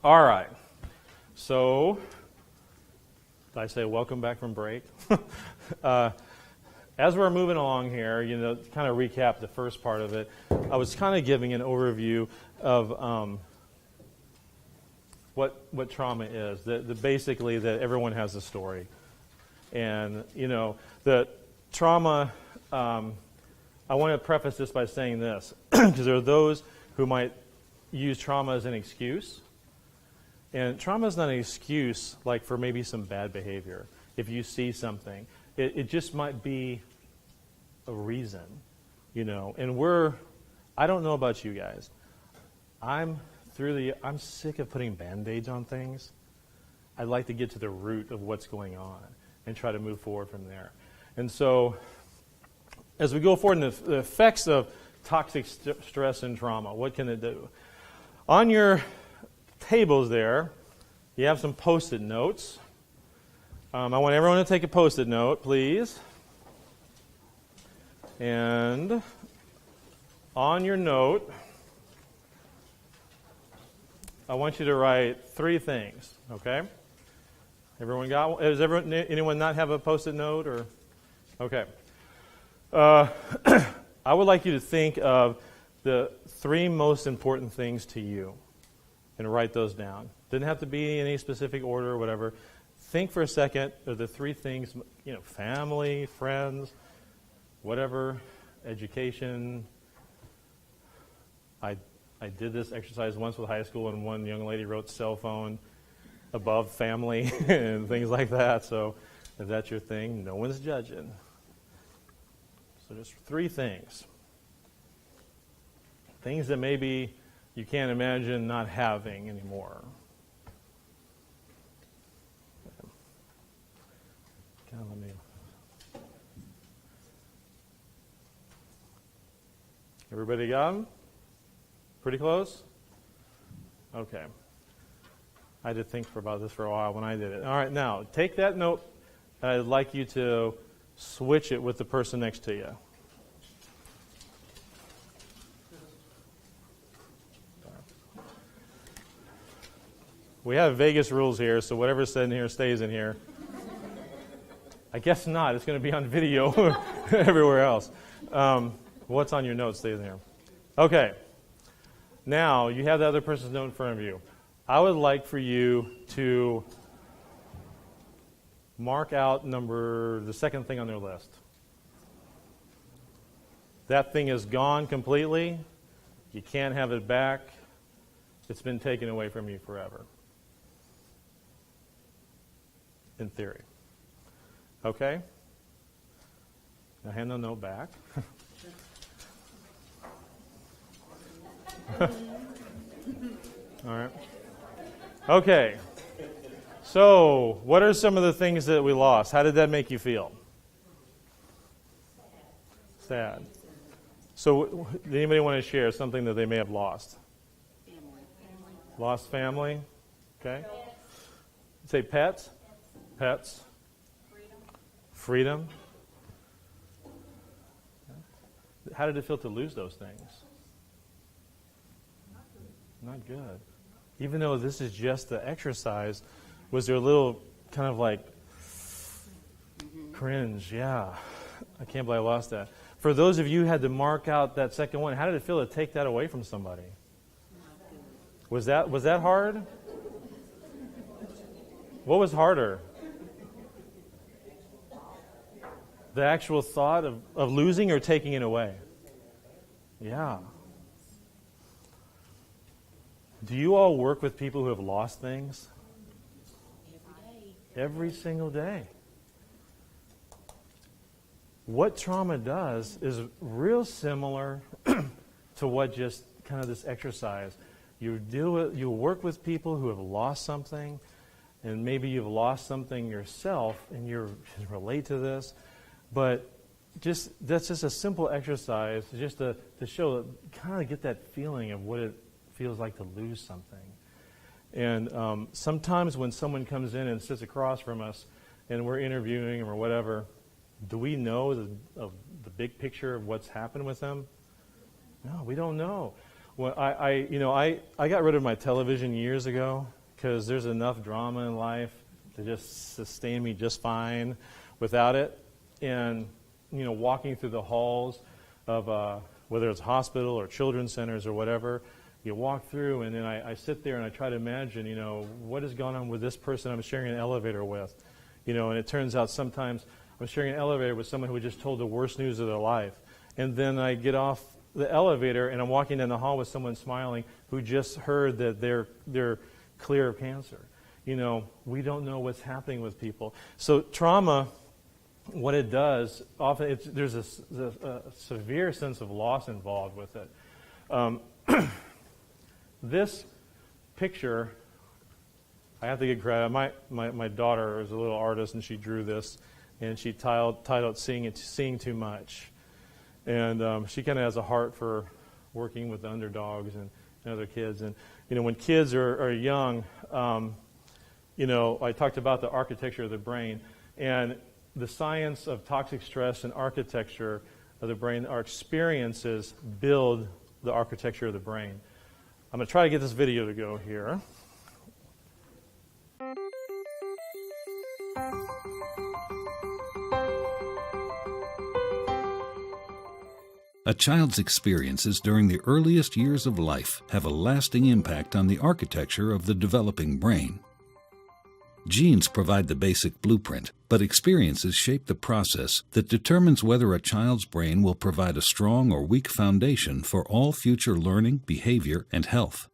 All right. So, did I say welcome back from break? As we're moving along here, kind of recap the first part of it, I was kind of giving an overview of what trauma is. Basically, that everyone has a story. And, the trauma, I want to preface this by saying this, because there are those who might use trauma as an excuse. And trauma is not an excuse, like, for maybe some bad behavior. If you see something, it just might be a reason, And I don't know about you guys. I'm sick of putting Band-Aids on things. I'd like to get to the root of what's going on and try to move forward from there. And so, as we go forward in the effects of toxic stress and trauma, what can it do? On your tables there, you have some Post-it notes. I want everyone to take a Post-it note, please. And on your note, I want you to write 3 things, okay? Everyone got one? Does anyone not have a Post-it note? Or okay. I would like you to think of the 3 most important things to you and write those down. Didn't have to be in any specific order or whatever. Think for a second of the 3 things, family, friends, whatever, education. I did this exercise once with high school, and one young lady wrote cell phone above family and things like that. So if that's your thing, no one's judging. So just 3 things. Things that maybe you can't imagine not having anymore. Everybody got them? Pretty close? Okay. I had to think about this for a while when I did it. All right, now, take that note, and I'd like you to switch it with the person next to you. We have Vegas rules here, so whatever's said in here stays in here. I guess not. It's going to be on video everywhere else. What's on your notes stays in here. Okay. Now, you have the other person's note in front of you. I would like for you to mark out the second thing on their list. That thing is gone completely. You can't have it back. It's been taken away from you forever. In theory. Okay? Now hand the note back. All right. Okay. So, what are some of the things that we lost? How did that make you feel? Sad. So, did anybody want to share something that they may have lost? Family. Lost family? Okay. Say pets? Pets. Freedom. How did it feel to lose those things? Not good. Even though this is just the exercise, was there a little kind of like cringe? Yeah. I can't believe I lost that. For those of you who had to mark out that second one, how did it feel to take that away from somebody? Was that hard? What was harder? The actual thought of losing or taking it away? Yeah. Do you all work with people who have lost things? Every day. Every single day. What trauma does is real similar to what just kind of this exercise. You work with people who have lost something, and maybe you've lost something yourself, and you relate to this. But that's just a simple exercise, just to show, kind of get that feeling of what it feels like to lose something. And sometimes when someone comes in and sits across from us, and we're interviewing them or whatever, do we know the big picture of what's happened with them? No, we don't know. Well, I got rid of my television years ago because there's enough drama in life to just sustain me just fine without it. And, walking through the halls of whether it's hospital or children's centers or whatever, you walk through and then I sit there and I try to imagine, what has gone on with this person I'm sharing an elevator with. And it turns out sometimes I'm sharing an elevator with someone who just told the worst news of their life. And then I get off the elevator and I'm walking down the hall with someone smiling who just heard that they're clear of cancer. We don't know what's happening with people. So trauma, what it does, often there's a severe sense of loss involved with it. This picture, I have to give credit. My daughter is a little artist, and she drew this, and she titled "Seeing Too Much." And she kind of has a heart for working with underdogs and other kids. And, when kids are young, I talked about the architecture of the brain. And the science of toxic stress and architecture of the brain, our experiences build the architecture of the brain. I'm going to try to get this video to go here. A child's experiences during the earliest years of life have a lasting impact on the architecture of the developing brain. Genes provide the basic blueprint, but experiences shape the process that determines whether a child's brain will provide a strong or weak foundation for all future learning, behavior, and health.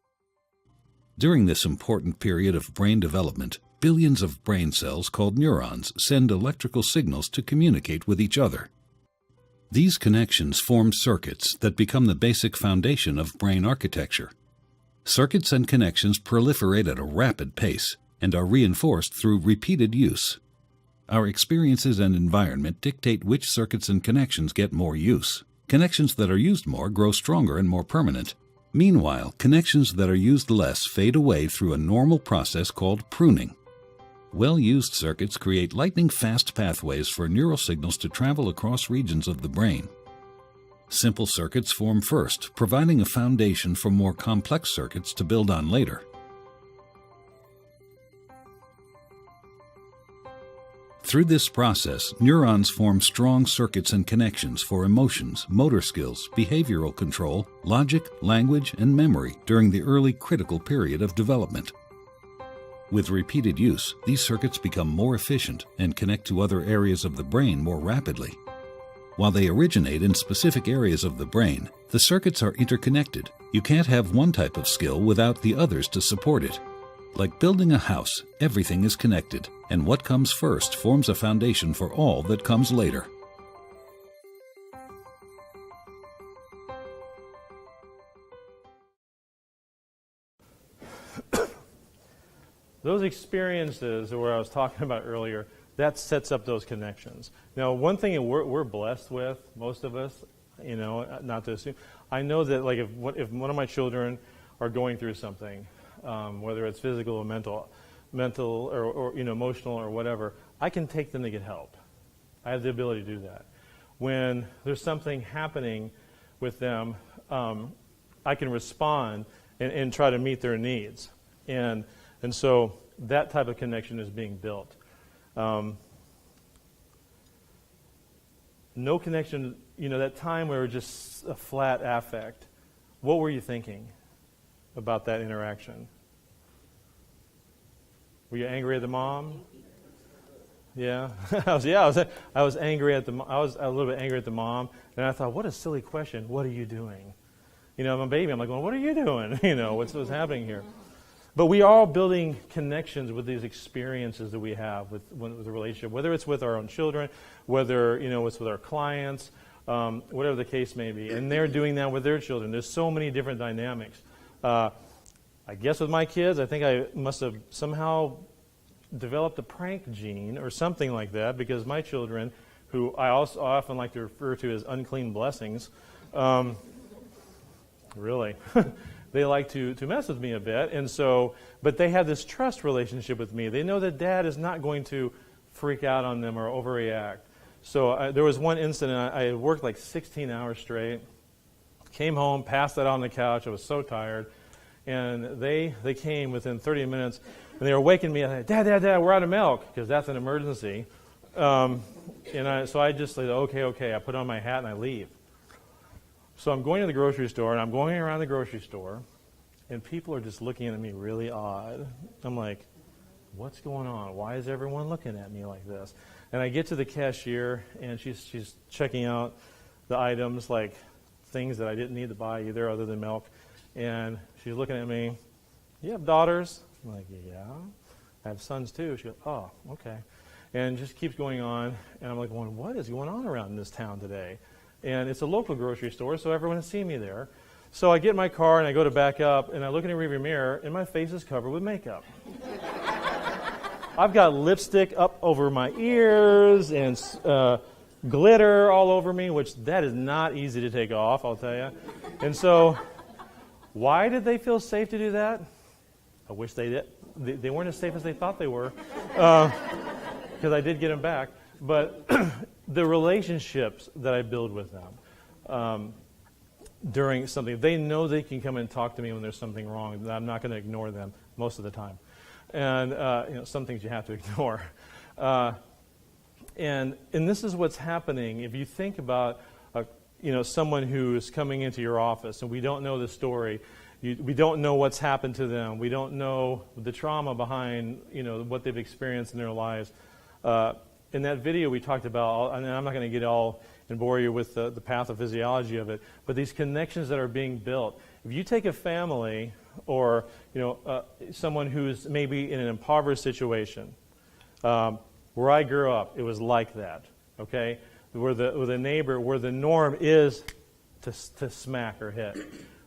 During this important period of brain development, billions of brain cells called neurons send electrical signals to communicate with each other. These connections form circuits that become the basic foundation of brain architecture. Circuits and connections proliferate at a rapid pace and are reinforced through repeated use. Our experiences and environment dictate which circuits and connections get more use. Connections that are used more grow stronger and more permanent. Meanwhile, connections that are used less fade away through a normal process called pruning. Well-used circuits create lightning-fast pathways for neural signals to travel across regions of the brain. Simple circuits form first, providing a foundation for more complex circuits to build on later. Through this process, neurons form strong circuits and connections for emotions, motor skills, behavioral control, logic, language, and memory during the early critical period of development. With repeated use, these circuits become more efficient and connect to other areas of the brain more rapidly. While they originate in specific areas of the brain, the circuits are interconnected. You can't have one type of skill without the others to support it. Like building a house, everything is connected, and what comes first forms a foundation for all that comes later. Those experiences that I was talking about earlier, that sets up those connections. Now, one thing that we're blessed with, most of us, not to assume, I know that like if one of my children are going through something, whether it's physical or mental or emotional or whatever, I can take them to get help. I have the ability to do that. When there's something happening with them, I can respond and try to meet their needs. And so that type of connection is being built. No connection, that time where it was just a flat affect. What were you thinking about that interaction? Were you angry at the mom? Yeah, I was angry at I was a little bit angry at the mom, and I thought, what a silly question. What are you doing? I'm a baby. I'm like, well, what are you doing? What's happening here? But we are all building connections with these experiences that we have with the relationship, whether it's with our own children, whether it's with our clients, whatever the case may be. And they're doing that with their children. There's so many different dynamics. I guess with my kids, I think I must have somehow developed a prank gene or something like that, because my children, who I often like to refer to as unclean blessings, really, they like to mess with me a bit. And so, but they have this trust relationship with me. They know that Dad is not going to freak out on them or overreact. So there was one incident, I had worked like 16 hours straight. Came home, passed out on the couch. I was so tired. And they came within 30 minutes, and they were waking me up. Dad, we're out of milk, because that's an emergency. So I just said, okay. I put on my hat and I leave. So I'm going to the grocery store, and I'm going around the grocery store, and people are just looking at me really odd. I'm like, what's going on? Why is everyone looking at me like this? And I get to the cashier, and she's checking out the items, like things that I didn't need to buy either other than milk. And she's looking at me, you have daughters? I'm like, yeah. I have sons too. She goes, oh, okay. And just keeps going on. And I'm like, what is going on around this town today? And it's a local grocery store, so everyone has seen me there. So I get in my car and I go to back up, and I look in the rearview mirror, and my face is covered with makeup. I've got lipstick up over my ears and glitter all over me, which that is not easy to take off, I'll tell you. And so, why did they feel safe to do that? I wish they did. They weren't as safe as they thought they were, because I did get them back. But the relationships that I build with them during something, they know they can come and talk to me when there's something wrong, that I'm not going to ignore them most of the time. And some things you have to ignore. And this is what's happening. If you think about someone who is coming into your office, and we don't know the story, we don't know what's happened to them, we don't know the trauma behind what they've experienced in their lives. In that video we talked about, and I'm not going to get all and bore you with the pathophysiology of it, but these connections that are being built. If you take a family or someone who's maybe in an impoverished situation, where I grew up, it was like that. Okay, where the neighbor, where the norm is to smack or hit.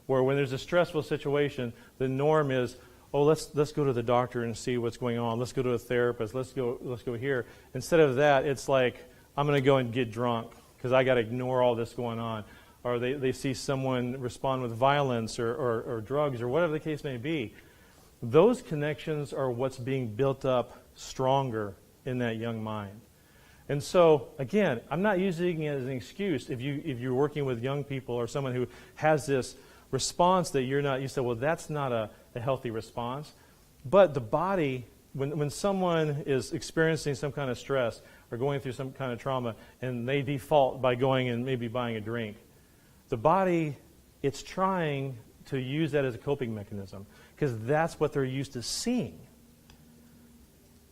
Where when there's a stressful situation, the norm is, oh, let's go to the doctor and see what's going on. Let's go to a therapist. Let's go here. Instead of that, it's like, I'm going to go and get drunk because I got to ignore all this going on. Or they see someone respond with violence or drugs or whatever the case may be. Those connections are what's being built up stronger in that young mind. And so, again, I'm not using it as an excuse. If you're working with young people or someone who has this response that you're not, you say, well, that's not a healthy response. But the body, when someone is experiencing some kind of stress or going through some kind of trauma, and they default by going and maybe buying a drink, the body, it's trying to use that as a coping mechanism because that's what they're used to seeing.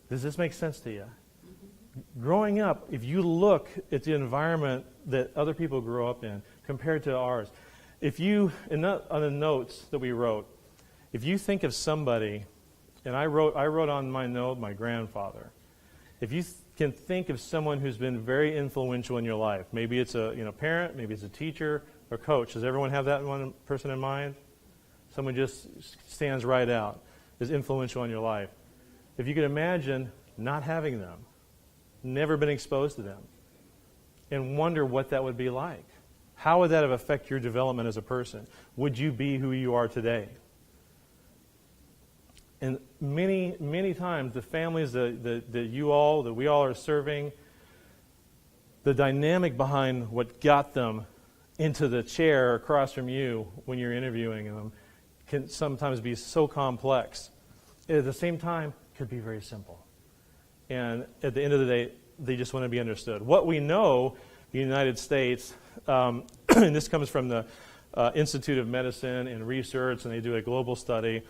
Does this make sense to you? Mm-hmm. Growing up, if you look at the environment that other people grow up in compared to ours, if you, on the notes that we wrote, if you think of somebody, and I wrote on my note my grandfather. If you can think of someone who's been very influential in your life, maybe it's a parent, maybe it's a teacher or coach. Does everyone have that one person in mind? Someone just stands right out, is influential in your life. If you could imagine not having them, never been exposed to them, and wonder what that would be like. How would that have affected your development as a person? Would you be who you are today? And many, many times, the families that we all are serving, the dynamic behind what got them into the chair across from you when you're interviewing them can sometimes be so complex. At the same time, could be very simple. And at the end of the day, they just want to be understood. What we know in the United States, and this comes from the Institute of Medicine and Research, and they do a global study,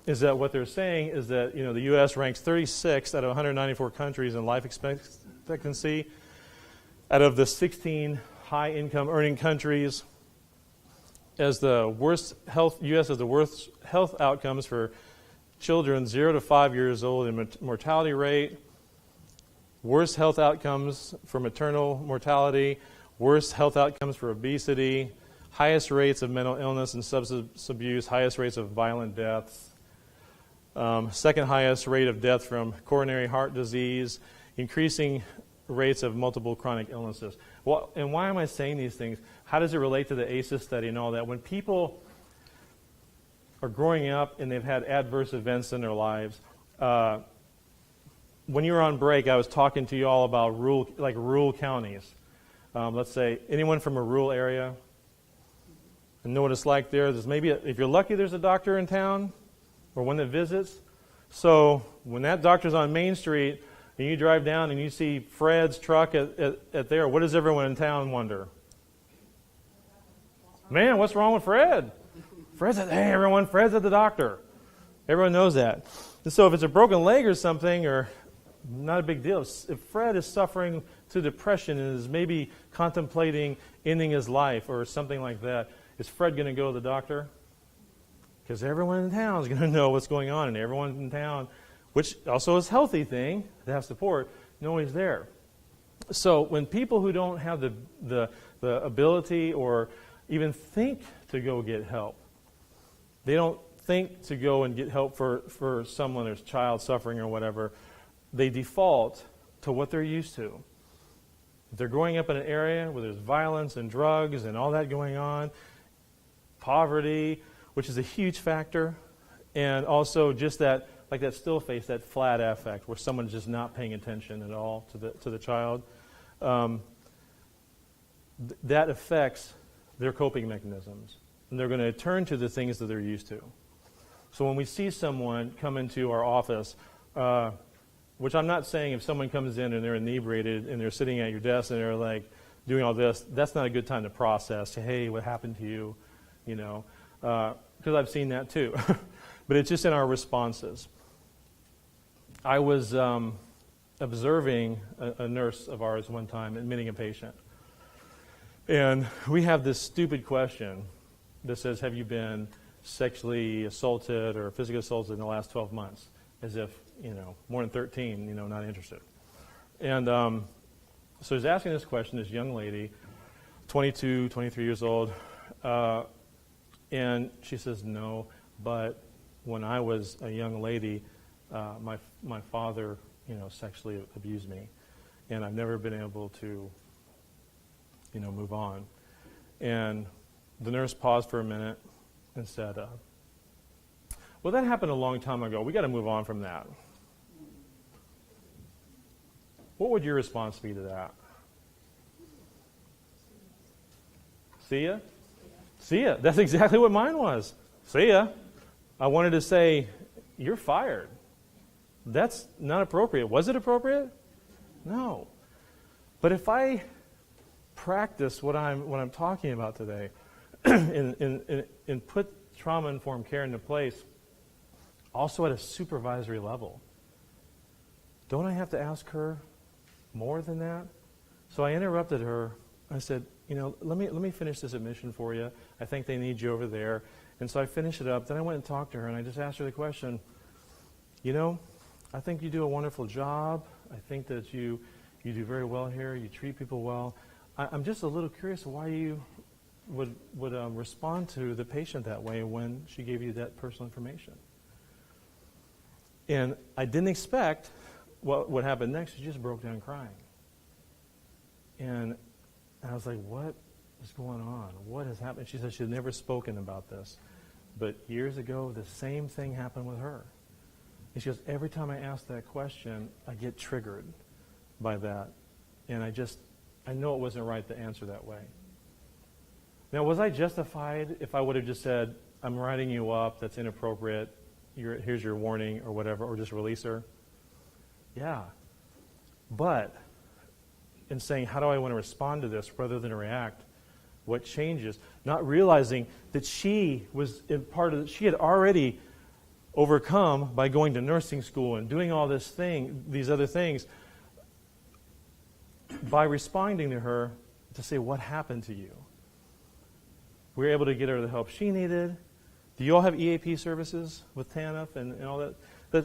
is that what they're saying is that the U.S. ranks 36 out of 194 countries in life expectancy. Out of the 16 high-income earning countries, as the worst health, U.S. has the worst health outcomes for children 0 to 5 years old in mortality rate, worst health outcomes for maternal mortality, worst health outcomes for obesity, highest rates of mental illness and substance abuse, highest rates of violent deaths, second highest rate of death from coronary heart disease, increasing rates of multiple chronic illnesses. Well, and why am I saying these things? How does it relate to the ACEs study and all that? When people are growing up and they've had adverse events in their lives, when you were on break, I was talking to you all about rural counties. Let's say, anyone from a rural area? and know what it's like there. There's maybe, if you're lucky, there's a doctor in town or one that visits. So when that doctor's on Main Street and you drive down and you see Fred's truck at there, what does everyone in town wonder? Man, what's wrong with Fred? Fred's at, hey everyone, Fred's at the doctor. Everyone knows that. And so if it's a broken leg or something, or not a big deal. If Fred is suffering to depression and is maybe contemplating ending his life or something like that, is Fred going to go to the doctor? Because everyone in town is going to know what's going on, and everyone in town, which also is a healthy thing to have support, know he's there. So when people who don't have the ability or even think to go get help, they don't think to go and get help for someone, there's child suffering or whatever, they default to what they're used to. If they're growing up in an area where there's violence and drugs and all that going on, poverty, which is a huge factor, and also just that, like that still face, that flat affect, where someone's just not paying attention at all to the child, that affects their coping mechanisms. And they're going to turn to the things that they're used to. So when we see someone come into our office, which I'm not saying if someone comes in and they're inebriated and they're sitting at your desk and they're like doing all this, that's not a good time to process. Say, hey, what happened to you? You know, because I've seen that too. But it's just in our responses. I was observing a nurse of ours one time admitting a patient. And we have this stupid question that says, have you been sexually assaulted or physically assaulted in the last 12 months? As if, more than 13, not interested. And so he's asking this question, this young lady, 22, 23 years old, and she says, no, but when I was a young lady, my father, sexually abused me, and I've never been able to, move on. And the nurse paused for a minute and said, well, that happened a long time ago. We got to move on from that. What would your response be to that? See ya? See ya. That's exactly what mine was. See ya. I wanted to say, you're fired. That's not appropriate. Was it appropriate? No. But if I practice what I'm talking about today and put trauma-informed care into place, also at a supervisory level, don't I have to ask her more than that? So I interrupted her. I said, let me finish this admission for you. I think they need you over there. And so I finished it up. Then I went and talked to her, and I just asked her the question, I think you do a wonderful job. I think that you do very well here. You treat people well. I'm just a little curious why you would respond to the patient that way when she gave you that personal information. And I didn't expect what happened next. She just broke down crying. And I was like, what is going on? What has happened? She said she had never spoken about this. But years ago, the same thing happened with her. And she goes, every time I ask that question, I get triggered by that. And I know it wasn't right to answer that way. Now, was I justified if I would have just said, I'm writing you up, that's inappropriate, here's your warning or whatever, or just release her? Yeah. But in saying, how do I want to respond to this rather than react, what changes? Not realizing that she was she had already overcome by going to nursing school and doing all these other things, by responding to her to say, what happened to you? We were able to get her the help she needed. Do you all have EAP services with TANF and all that?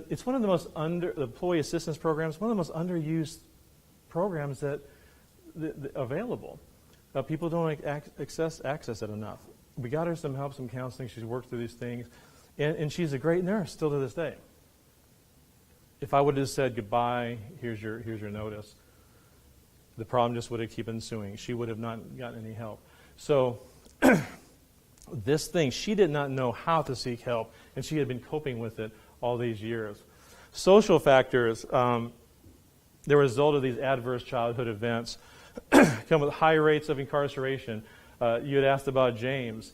It's one of the most the employee assistance programs, one of the most underused programs that available. People don't access it enough. We got her some help, some counseling. She's worked through these things. And she's a great nurse still to this day. If I would have said, goodbye, here's your notice, the problem just would have kept ensuing. She would have not gotten any help. So this thing, she did not know how to seek help, and she had been coping with it all these years. Social factors, the result of these adverse childhood events come with high rates of incarceration. You had asked about James.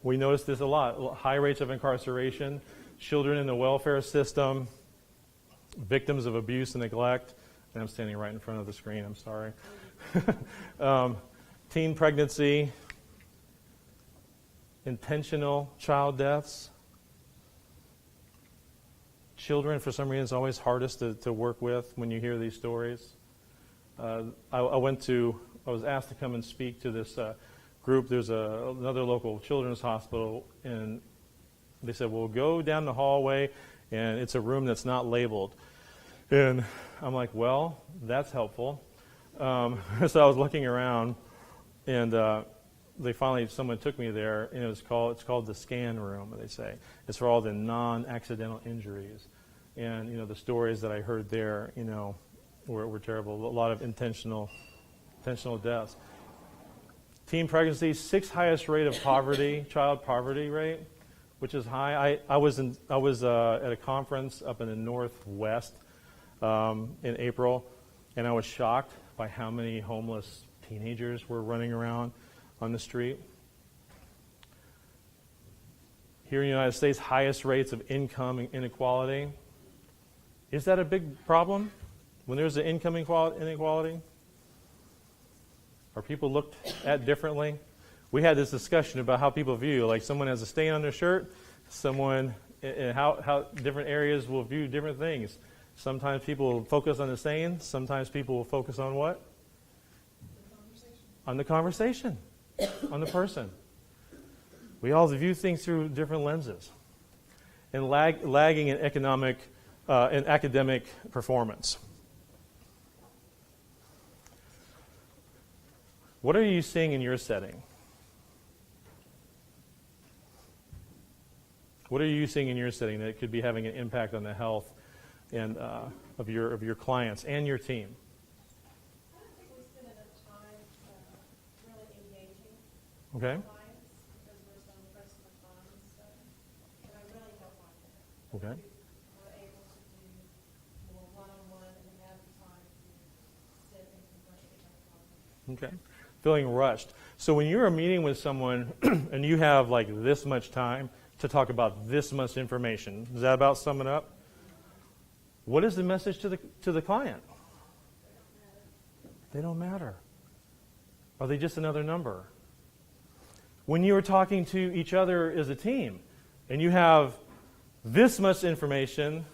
We notice this a lot. High rates of incarceration, children in the welfare system, victims of abuse and neglect. And I'm standing right in front of the screen, I'm sorry. Teen pregnancy, intentional child deaths. Children, for some reason, is always hardest to work with when you hear these stories. I was asked to come and speak to this group. There's another local children's hospital, and they said, well, go down the hallway, and it's a room that's not labeled. And I'm like, well, that's helpful. So I was looking around, and someone took me there, and it's called the scan room, they say. It's for all the non-accidental injuries. And, the stories that I heard there, were terrible. A lot of intentional deaths. Teen pregnancy, 6th highest rate of poverty, child poverty rate, which is high. I was at a conference up in the Northwest in April, and I was shocked by how many homeless teenagers were running around on the street. Here in the United States, highest rates of income inequality. Is that a big problem when there's an income inequality? Are people looked at differently? We had this discussion about how people view, like someone has a stain on their shirt, and how different areas will view different things. Sometimes people will focus on the stain. Sometimes people will focus on what? On the conversation, on the person. We all view things through different lenses. And lagging in academic performance. What are you seeing in your setting? What are you seeing in your setting that could be having an impact on the health and of your clients and your team? I don't think we spend enough time really engaging Okay. clients because we're so pressed for time and stuff. And I really don't like that. Okay. We're able to do more one-on-one and have the time to sit and converse with our clients. Okay. Feeling rushed. So when you're meeting with someone and you have like this much time to talk about this much information, does that about sum it up? What is the message to the client? They don't matter. Are they just another number? When you are talking to each other as a team and you have this much information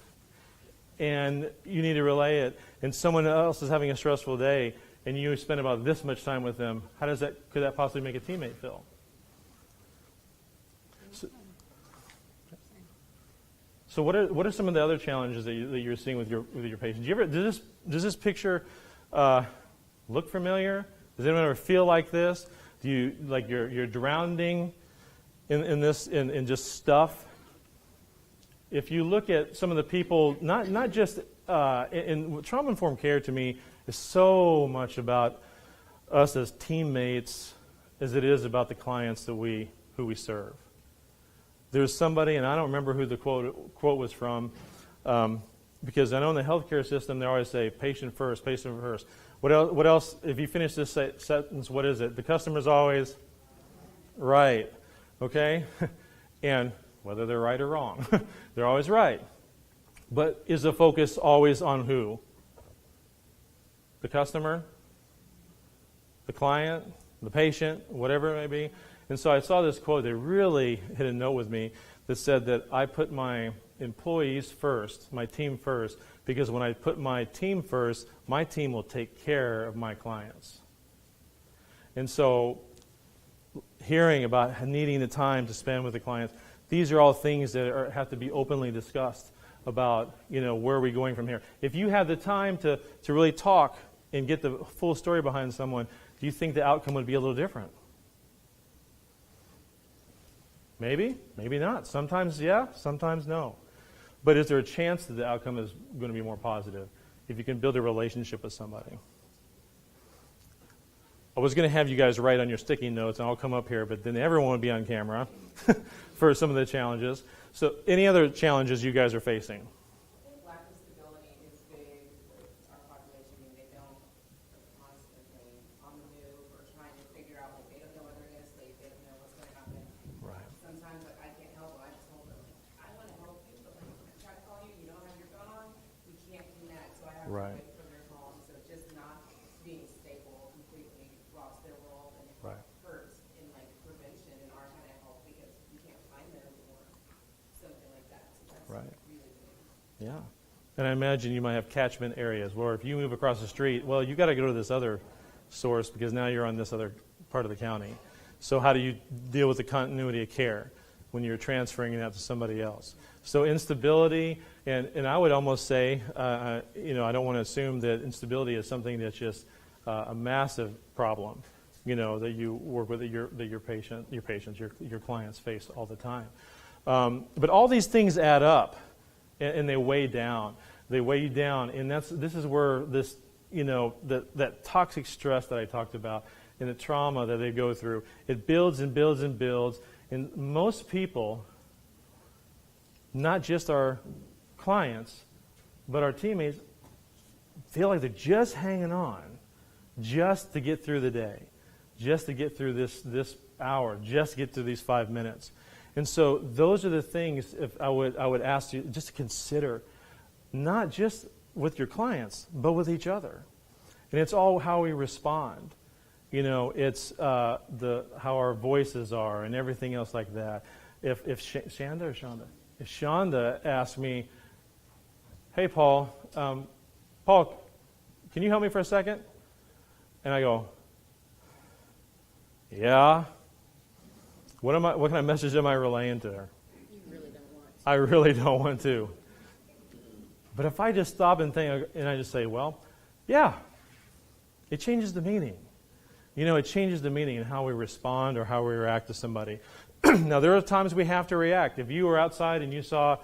and you need to relay it, and someone else is having a stressful day and you spend about this much time with them, could that possibly make a teammate feel? So what are some of the other challenges that you're seeing with your patients? Does this picture look familiar? Does anyone ever feel like this? Do you like you're drowning in just stuff? If you look at some of the people, not just in trauma-informed care, to me is so much about us as teammates as it is about the clients who we serve. There's somebody, and I don't remember who the quote was from, because I know in the healthcare system they always say patient first, patient first. What else? If you finish this sentence, what is it? The customer's always right, okay? And whether they're right or wrong, they're always right. But is the focus always on who? The customer, the client, the patient, whatever it may be. And so I saw this quote that really hit a note with me that said that I put my employees first, my team first, because when I put my team first, my team will take care of my clients. And so hearing about needing the time to spend with the clients, these are all things that have to be openly discussed about, where are we going from here. If you have the time to really talk and get the full story behind someone, do you think the outcome would be a little different? Maybe, maybe not. Sometimes yeah, sometimes no. But is there a chance that the outcome is going to be more positive if you can build a relationship with somebody? I was going to have you guys write on your sticky notes, and I'll come up here, but then everyone would be on camera for some of the challenges. So any other challenges you guys are facing? I think lack of stability is big with our population. I mean, they don't constantly on the move or trying to figure out, like, they don't know where they're going to sleep, they don't know what's going to happen Yeah. And I imagine you might have catchment areas where if you move across the street, well, you got to go to this other source because now you're on this other part of the county. So how do you deal with the continuity of care when you're transferring that to somebody else? So instability, and I would almost say, I don't want to assume that instability is something that's just a massive problem, that you work with, that your patients, your clients face all the time. But all these things add up, and they weigh down. They weigh you down, and this is where this, that toxic stress that I talked about and the trauma that they go through, it builds and builds and builds. And most people, not just our clients, but our teammates, feel like they're just hanging on just to get through the day, just to get through this hour, just to get through these 5 minutes. And so those are the things I would ask you just to consider, not just with your clients, but with each other. And it's all how we respond. It's how our voices are and everything else like that. If Shonda asked me, "Hey, Paul, can you help me for a second?" And I go, "Yeah. What kind of message am I relaying to her?" You really don't want to. I really don't want to. But if I just stop and think, and I just say, "Well, yeah," it changes the meaning. It changes the meaning in how we respond or how we react to somebody. Now, there are times we have to react. If you were outside and you saw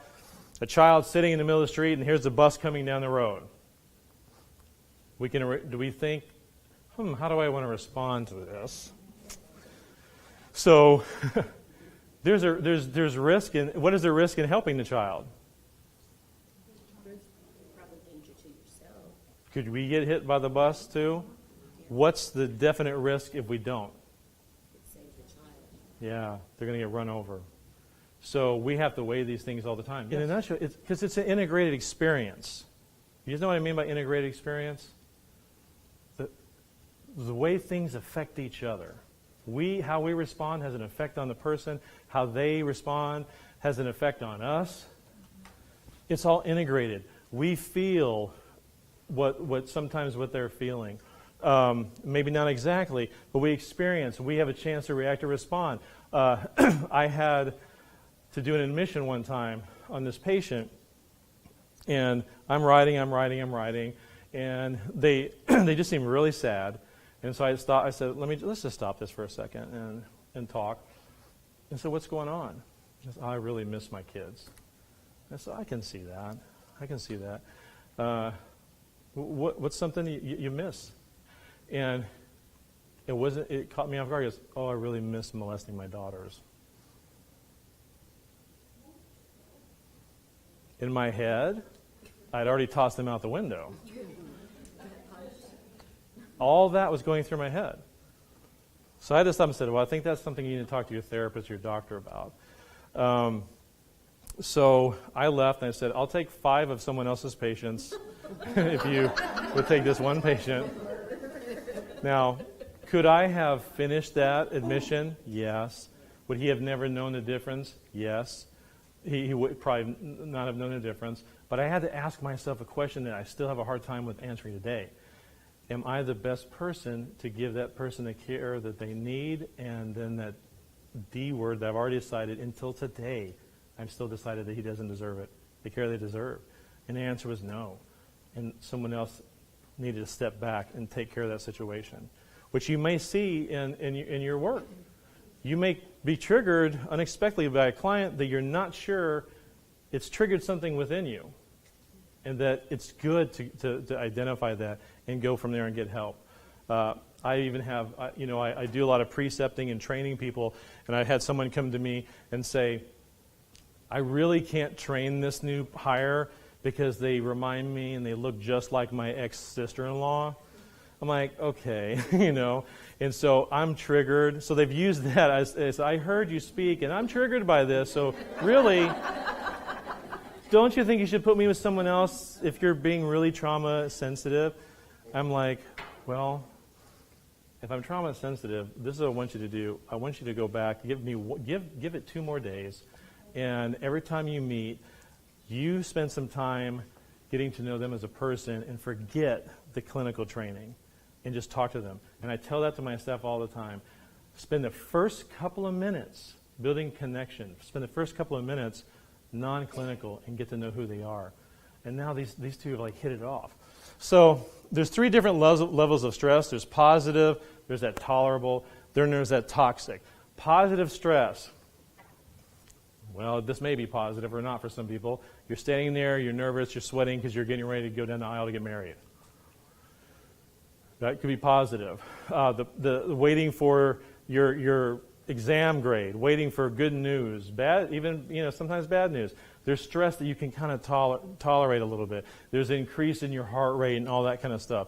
a child sitting in the middle of the street and here's a bus coming down the road, do we think, how do I want to respond to this? So there's risk in, what is the risk in helping the child? Probably danger to yourself. Could we get hit by the bus too? What's the definite risk if we don't? It saves the child. Yeah, they're going to get run over. So we have to weigh these things all the time. In a nutshell, because it's an integrated experience. You guys know what I mean by integrated experience? The way things affect each other. How we respond has an effect on the person. How they respond has an effect on us. It's all integrated. We feel sometimes what they're feeling. Maybe not exactly, but we experience. We have a chance to react or respond. I had to do an admission one time on this patient, and I'm writing, and they just seemed really sad. And so I said, let's just stop this for a second and talk. And so, what's going on? He said, I really miss my kids. I said, I can see that. What's something you miss? And it caught me off guard. He goes, I really miss molesting my daughters. In my head, I'd already tossed them out the window. All that was going through my head. So I had to stop and said, I think that's something you need to talk to your therapist or your doctor about. So I left and I said, I'll take 5 of someone else's patients if you would take this one patient. Now, could I have finished that admission? Yes. Would he have never known the difference? Yes. He would probably not have known the difference. But I had to ask myself a question that I still have a hard time with answering today. Am I the best person to give that person the care that they need? And then that D word that I've already decided, until today, I've still decided that he doesn't deserve it, the care they deserve. And the answer was no. And someone else needed to step back and take care of that situation, which you may see in your work. You may be triggered unexpectedly by a client that you're not sure it's triggered something within you, and that it's good to identify that and go from there and get help. I even have, I do a lot of precepting and training people, and I had someone come to me and say, I really can't train this new hire because they remind me and they look just like my ex-sister-in-law. I'm like, okay, and so I'm triggered. So they've used that as I heard you speak, and I'm triggered by this, so really, don't you think you should put me with someone else if you're being really trauma sensitive? I'm like, well, if I'm trauma sensitive, this is what I want you to do. I want you to go back, give it 2 more days, and every time you meet, You spend some time getting to know them as a person and forget the clinical training and just talk to them. And I tell that to my staff all the time. Spend the first couple of minutes building connection. Spend the first couple of minutes non-clinical and get to know who they are. And now these two have hit it off. So there's 3 different levels of stress. There's positive, there's that tolerable, then there's that toxic. Positive stress. Well, this may be positive or not for some people. You're standing there, you're nervous, you're sweating because you're getting ready to go down the aisle to get married. That could be positive. The waiting for your exam grade, waiting for good news, bad, even sometimes bad news. There's stress that you can kind of tolerate a little bit. There's an increase in your heart rate and all that kind of stuff.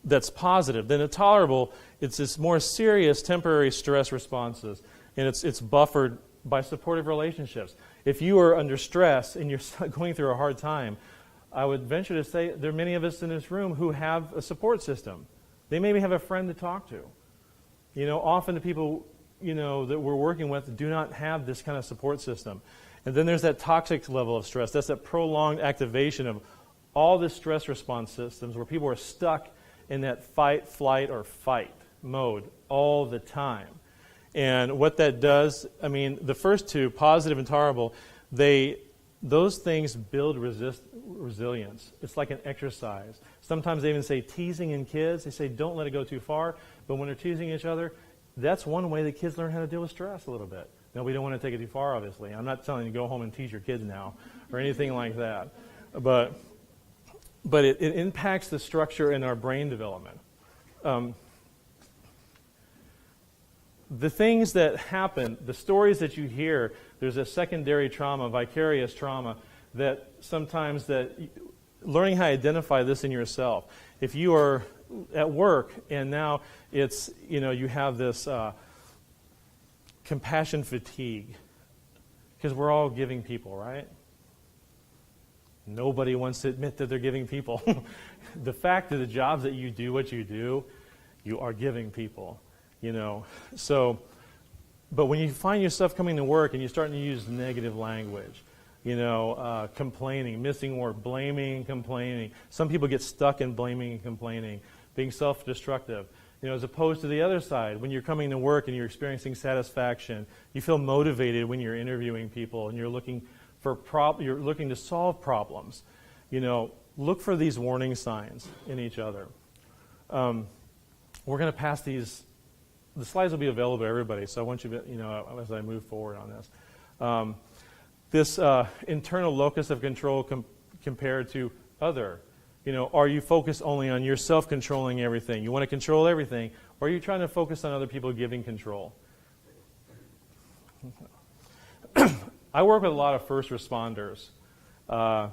That's positive. Then the tolerable, it's this more serious temporary stress responses, and it's buffered by supportive relationships. If you are under stress and you're going through a hard time, I would venture to say there are many of us in this room who have a support system. They maybe have a friend to talk to. Often the people, that we're working with do not have this kind of support system. And then there's that toxic level of stress. That's that prolonged activation of all the stress response systems where people are stuck in that fight, flight, or fight mode all the time. And what that does, the first two, positive and tolerable, those things build resilience. It's like an exercise. Sometimes they even say teasing in kids. They say don't let it go too far. But when they're teasing each other, that's one way that kids learn how to deal with stress a little bit. Now, we don't want to take it too far, obviously. I'm not telling you to go home and tease your kids now or anything like that. But it impacts the structure in our brain development. The things that happen, the stories that you hear, there's a secondary trauma, vicarious trauma, that sometimes learning how to identify this in yourself. If you are at work and now it's, you have this compassion fatigue, because we're all giving people, right? Nobody wants to admit that they're giving people. The fact that the jobs that you do what you do, you are giving people. So, but when you find yourself coming to work and you're starting to use negative language, complaining, missing word, blaming and complaining. Some people get stuck in blaming and complaining, being self-destructive. As opposed to the other side, when you're coming to work and you're experiencing satisfaction, you feel motivated when you're interviewing people and you're looking to solve problems. Look for these warning signs in each other. We're going to pass these. The slides will be available to everybody, so I want you to, as I move forward on this. This internal locus of control compared to other. Are you focused only on yourself controlling everything? You want to control everything, or are you trying to focus on other people giving control? I work with a lot of first responders. I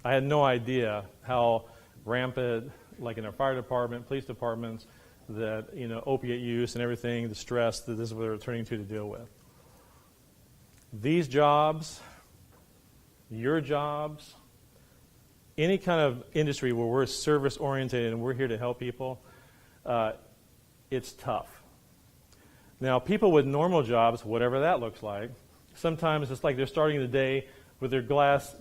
had no idea how rampant, like in our fire department, police departments, that opiate use and everything, the stress that this is what they're turning to deal with. These jobs, your jobs, any kind of industry where we're service oriented and we're here to help people, it's tough. Now, people with normal jobs, whatever that looks like, sometimes it's like they're starting the day with their glass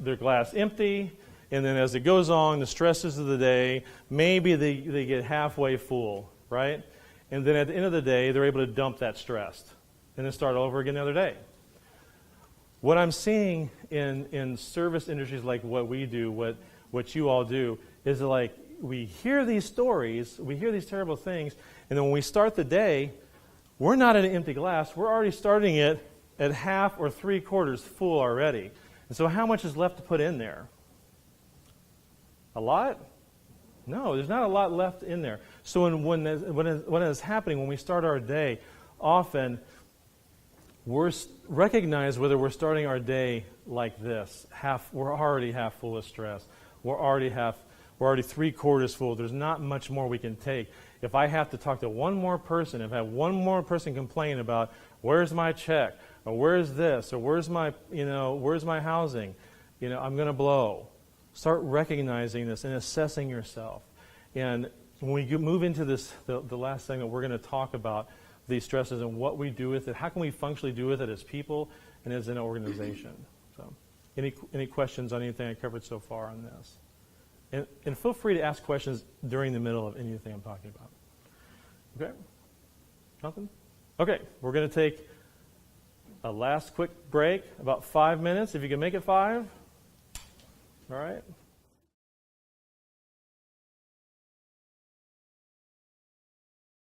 empty, and then as it goes on, the stresses of the day, maybe they get halfway full, right? And then at the end of the day, they're able to dump that stress and then start over again another day. What I'm seeing in service industries like what we do, what you all do, is like we hear these stories, we hear these terrible things, and then when we start the day, we're not at an empty glass. We're already starting it at half or 3/4 full already. And so how much is left to put in there? A lot? No, there's not a lot left in there. So when it's happening, when we start our day, often we're recognize whether we're starting our day like this. We're already half full of stress. We're already 3/4 full. There's not much more we can take. If I have to talk to one more person, if I have one more person complain about where's my check, or where's this, or where's my housing, I'm going to blow. Start recognizing this and assessing yourself. And when we move into this, the last segment, we're going to talk about these stresses and what we do with it. How can we functionally do with it as people and as an organization. So, any questions on anything I covered so far on this? And feel free to ask questions during the middle of anything I'm talking about. Okay? Nothing? Okay, we're going to take a last quick break, about 5 minutes, if you can make it 5. All right?